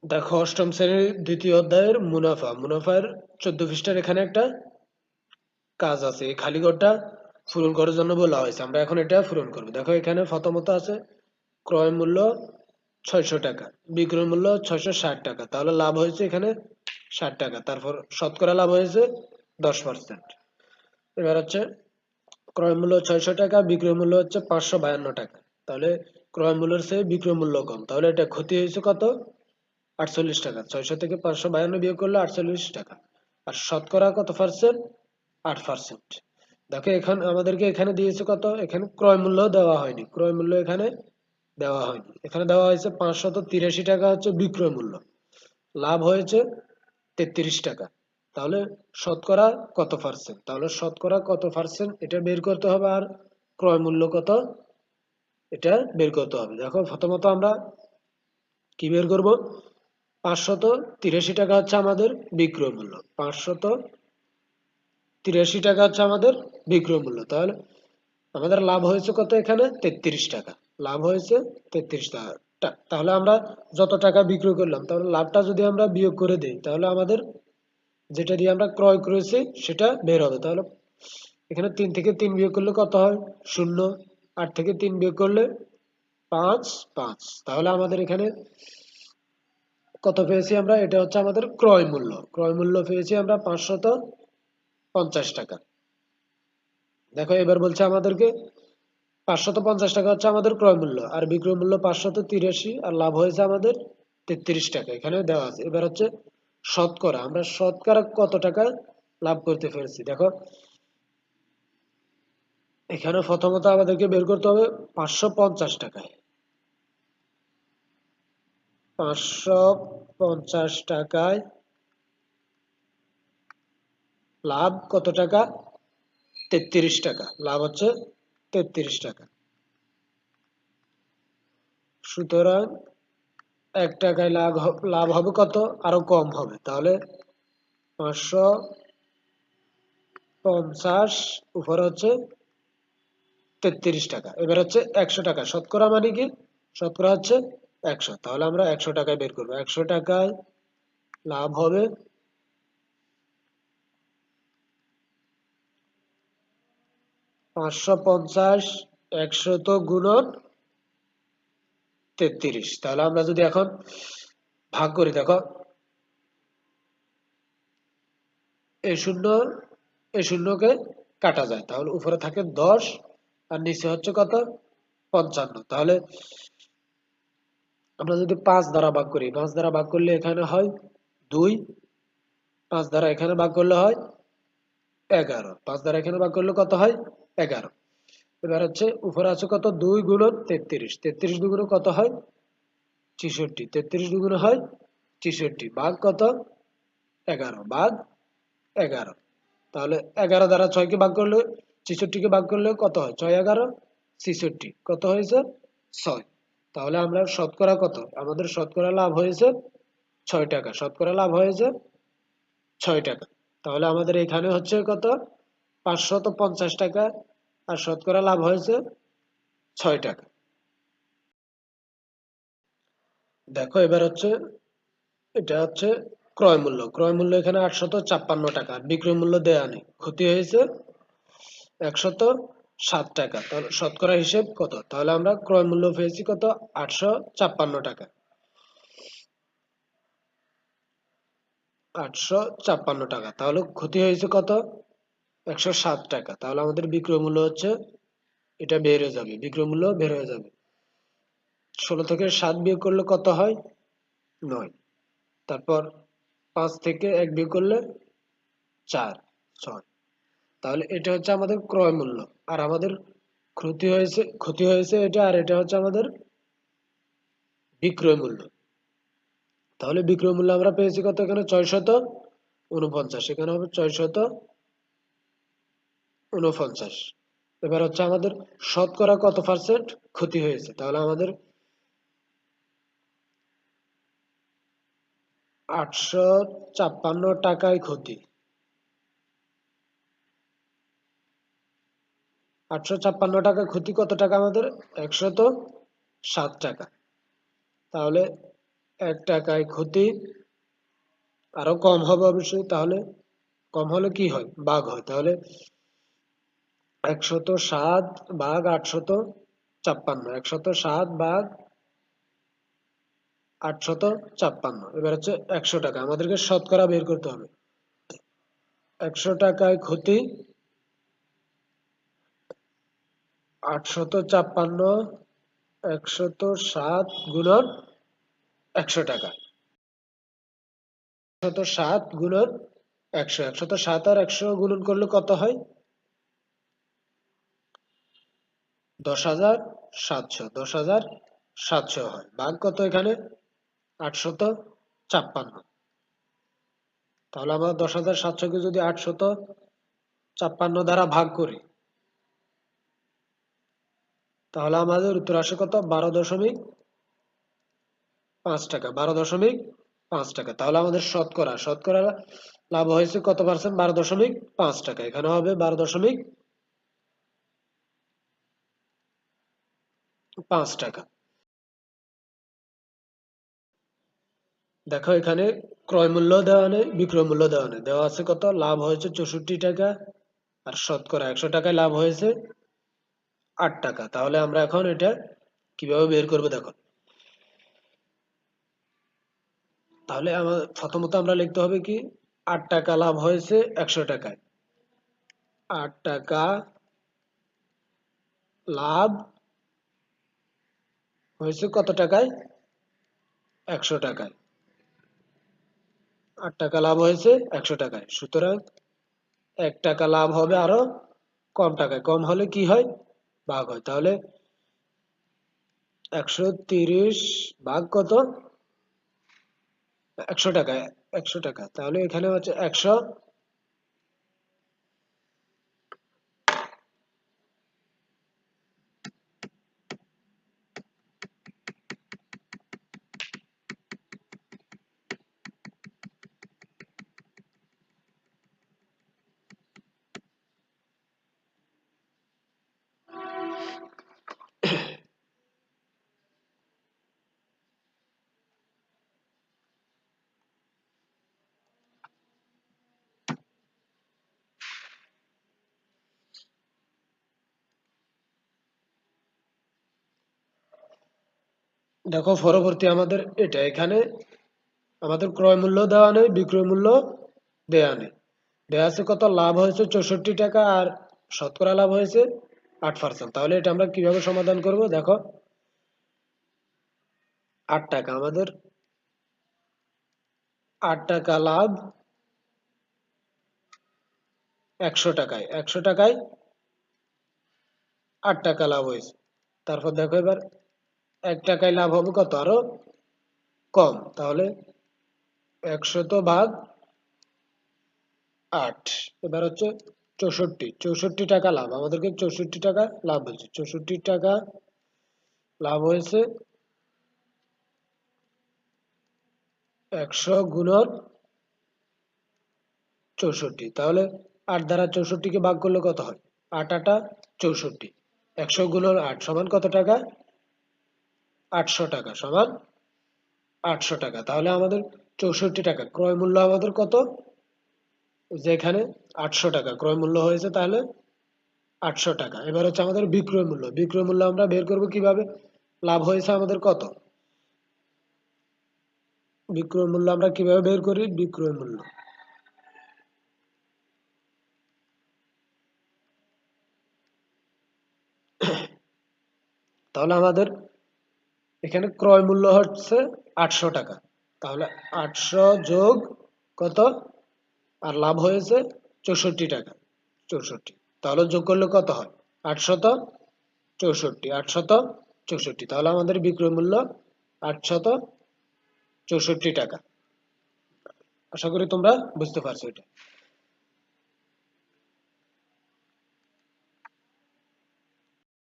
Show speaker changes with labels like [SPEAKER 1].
[SPEAKER 1] দেখো অষ্টম শ্রেণীর দ্বিতীয় অধ্যায়ের মুনাফার 14 পৃষ্ঠার এখানে একটা কাজ আছে। এই খালি ঘরটা পূরণ করার জন্য বলা হয়েছে। আমরা এখন এটা পূরণ করবো। দেখো এখানে প্রথমত আছে ক্রয় মূল্য 600 টাকা, বিক্রয় মূল্য 660 টাকা, তাহলে লাভ হয়েছে এখানে 60 টাকা। তারপর শতকরা লাভ হয়েছে 10%। এবার হচ্ছে ক্রয় মূল্য 600 টাকা, বিক্রয় মূল্য হচ্ছে 552 টাকা। তাহলে ক্রয় মূল্যের চেয়ে বিক্রয় মূল্য কম, তাহলে এটা ক্ষতি হয়েছে কত? 48 টাকা। 600 থেকে 552 বিয়োগ করলে 48 টাকা। আর শতকরা কত পার্সেন্ট? 8%। দেখো এখানে আমাদেরকে এখানে দিয়েছে কত? এখানে ক্রয় মূল্য দেওয়া হয়নি, ক্রয় মূল্য এখানে দেওয়া হয়নি। এখানে দেওয়া হয়েছে 583 টাকা হচ্ছে বিক্রয় মূল্য, লাভ হয়েছে 33 টাকা। তাহলে শতকরা কত পার্সেন্ট? তাহলে শতকরা কত পার্সেন্ট এটা বের করতে হবে, আর ক্রয় মূল্য কত এটা বের করতে হবে। দেখো প্রথমত আমরা কি বের করব? 583 টাকা হচ্ছে আমাদের বিক্রয় মূল্য, 583 টাকা হচ্ছে আমাদের বিক্রয় মূল্য। তাহলে আমাদের লাভ হয়েছে কত? এখানে 33 টাকা, লাভ হয়েছে 33 টাকা। তাহলে আমরা যত টাকা বিক্রয় করলাম, তাহলে লাভটা যদি আমরা বিয়োগ করে দিই, তাহলে আমাদের যেটা দিয়ে আমরা ক্রয় করেছি সেটা বের হবে। তাহলে এখানে 3 থেকে 3 বিয়োগ করলে কত হয়? 0। 8 থেকে 3 বিয়োগ করলে 5, 5। তাহলে আমাদের এখানে কত পেয়েছি আমরা? এটা হচ্ছে আমাদের ক্রয় মূল্য। ক্রয় মূল্য পেয়েছি আমরা 550 টাকা। দেখো এবার বলছে আমাদেরকে 550 টাকা হচ্ছে আমাদের ক্রয় মূল্য, আর বিক্রয় মূল্য 583, আর লাভ হয়েছে আমাদের 33 টাকা, এখানে দেওয়া আছে। এবার হচ্ছে শতকরা, আমরা শতকরা কত টাকা লাভ করতে পেরেছি। দেখো এখানে প্রথমত আমাদেরকে বের করতে হবে 550 টাকায়। 550 টাকায় লাভ কত টাকা? 33 টাকা, লাভ হচ্ছে 33 টাকা। সুতরাং 1 টাকায় লাভ হবে কত? আরো কম হবে। তাহলে 550 উপরে হচ্ছে 33 টাকা। এবার হচ্ছে 100 টাকা, শতকরা মানে কি? শতকরা হচ্ছে 100। তাহলে আমরা 100 টাকায় বের করবো। 100 টাকায় লাভ হবে 550, 100 গুণন 33। তাহলে আমরা যদি এখন ভাগ করি, দেখো এই শূন্য এই শূন্যকে কাটা যায়, তাহলে উপরে থাকে 10 আর নিচে হচ্ছে কত? 55। তাহলে আমরা যদি 5 দ্বারা ভাগ করি, 5 দ্বারা ভাগ করলে এখানে হয় 2, 5 দ্বারা এখানে ভাগ করলে হয় 11, 5 দ্বারা এখানে ভাগ করলে কত হয়? 11। এবার হচ্ছে উপরে আছে কত? 2 গুণন 33, 33 দুগুণে কত হয়? 66, 33 দুগুণে হয় 66, ভাগ কত? 11, ভাগ 11। তাহলে 11 দ্বারা 6কে ভাগ করলে, 66কে ভাগ করলে কত হয়? 6 11 66, কত হয়েছে? 6। তাহলে আমরা শতকরা কত? আমাদের শতকরা লাভ হয়েছে 6 টাকা, শতকরা লাভ হয়েছে 6 টাকা। তাহলে আমাদের এখানে হচ্ছে কত? 550 টাকা, আর শতকরা লাভ হয়েছে 6 টাকা। দেখো এবার হচ্ছে এটা হচ্ছে ক্রয় মূল্য। ক্রয় মূল্য এখানে 856 টাকা, আর বিক্রয় মূল্য দেয়া নেই, ক্ষতি হয়েছে 107 টাকা। তাহলে শতকরা হিসেব কত? তাহলে আমরা ক্রয় মূল্য পেয়েছি কত? 856 টাকা। 856 টাকা, তাহলে ক্ষতি হয়েছে কত? 107 টাকা। তাহলে আমাদের বিক্রয় মূল্য হচ্ছে এটা বের হয়ে যাবে, বিক্রয় মূল্য বের হয়ে যাবে। 16 থেকে 7 বিয়োগ করলে কত হয়? 9। তারপর 5 থেকে 1 বিয়োগ করলে 4, 6। তাহলে এটা হচ্ছে আমাদের ক্রয় মূল্য, আর আমাদের ক্ষতি হয়েছে এটা, আর এটা হচ্ছে আমাদের বিক্রয় মূল্য। তাহলে বিক্রয় মূল্য আমরা পেয়েছি কত? এখানে 649, এখানে হবে 649। এবার হচ্ছে আমাদের শতকরা কত পার্সেন্ট ক্ষতি হয়েছে? তাহলে আমাদের 856 টাকায় ক্ষতি। 856 টাকা ক্ষতি কত টাকা আমাদের? 107 টাকা। তাহলে 1 টাকায় ক্ষতি, আরো কম হবে অবশ্যই, তাহলে কম হলে কি হয়, ভাগ হয়। তাহলে 107 ভাগ 856, 107 ভাগ 856, এবার হচ্ছে 100 টাকা, আমাদেরকে শতকরা বের করতে হবে। 100 টাকায় ক্ষতি 856, 107 গুণন 100 টাকা, 107 গুণন 100, 107 আর 100 গুণন করলে কত হয়, 10,700, 10,700 হয়, ভাগ কত এখানে 856। তাহলে আমরা 10,700 কে যদি 856 দ্বারা ভাগ করি, তাহলে আমাদের উত্তর আসে কত, 12.5 টাকা, 12.5 টাকা। তাহলে আমাদের শতকরা শতকরা লাভ হয়েছে কত পার্সেন্ট, 12.5 টাকা, এখানে হবে 12.5 টাকা। দেখো এখানে ক্রয় মূল্য দেওয়া নেই, বিক্রয় মূল্য দেওয়া নেই, দেওয়া আছে কত, লাভ হয়েছে 64 টাকা, আর শতকরা 100 টাকায় লাভ হয়েছে 8 টাকা। তাহলে আমরা এখন এটা কিভাবে বের করবো দেখো। তাহলে প্রথমত আমরা লিখতে হবে কি, 8 টাকা লাভ হয়েছে 100 টাকায়, 8 টাকা লাভ হয়েছে কত টাকায়, 100 টাকায়। 8 টাকা লাভ হয়েছে 100 টাকায়, সুতরাং 1 টাকা লাভ হবে আরো কম টাকায়, কম হলে কি হয়, ভাগ হয়। তাহলে 130 ভাগ কত, 100 টাকা, 100 টাকা, তাহলে এখানে হচ্ছে 100। দেখো পরবর্তী আমাদের এটা, এখানে আমাদের ক্রয় মূল্য দেওয়া নেই, বিক্রয় মূল্য দেওয়া নেই, দেওয়া আছে কত, লাভ হয়েছে 64 টাকা, আর শতকরা লাভ হয়েছে 8%। তাহলে এটা আমরা কিভাবে সমাধান করব দেখো। 8 টাকা, আমাদের 8 টাকা লাভ 100 টাকায়, 100 টাকায় 8 টাকা লাভ হয়েছে। তারপর দেখো এবার 1 টাকায় লাভ হবে কত, আরো কম, তাহলে 100 ভাগ 8, এবার হচ্ছে 64 টাকা লাভ, আমাদেরকে 64 টাকা লাভ হয়েছে, 64 টাকা লাভ হয়েছে 100 গুণন 64, তাহলে 8 দ্বারা 64 কে ভাগ করলে কত হয়, 8 8 64, 100 গুণন 8 সমান কত টাকা, 800 টাকা, সমান 800 টাকা। তাহলে আমাদের 64 টাকা ক্রয় মূল্য আমাদের কত, যেখানে 800 টাকা ক্রয় মূল্য হয়েছে, তাহলে 800 টাকা। এবার হচ্ছে আমাদের বিক্রয় মূল্য, বিক্রয় মূল্য আমরা বের করব কিভাবে, লাভ হয়েছে আমাদের কত, বিক্রয় মূল্য আমরা কিভাবে বের করি, বিক্রয় মূল্য, তাহলে আমাদের এখানে ক্রয় মূল্য হচ্ছে 800 টাকা, তাহলে 800 যোগ কত, আর লাভ হয়েছে 64 টাকা, 64, তাহলে যোগ করলে কত হয়, 864, 864, তাহলে আমাদের বিক্রয় মূল্য 864 টাকা। আশা করি তোমরা বুঝতে পারছো এটা।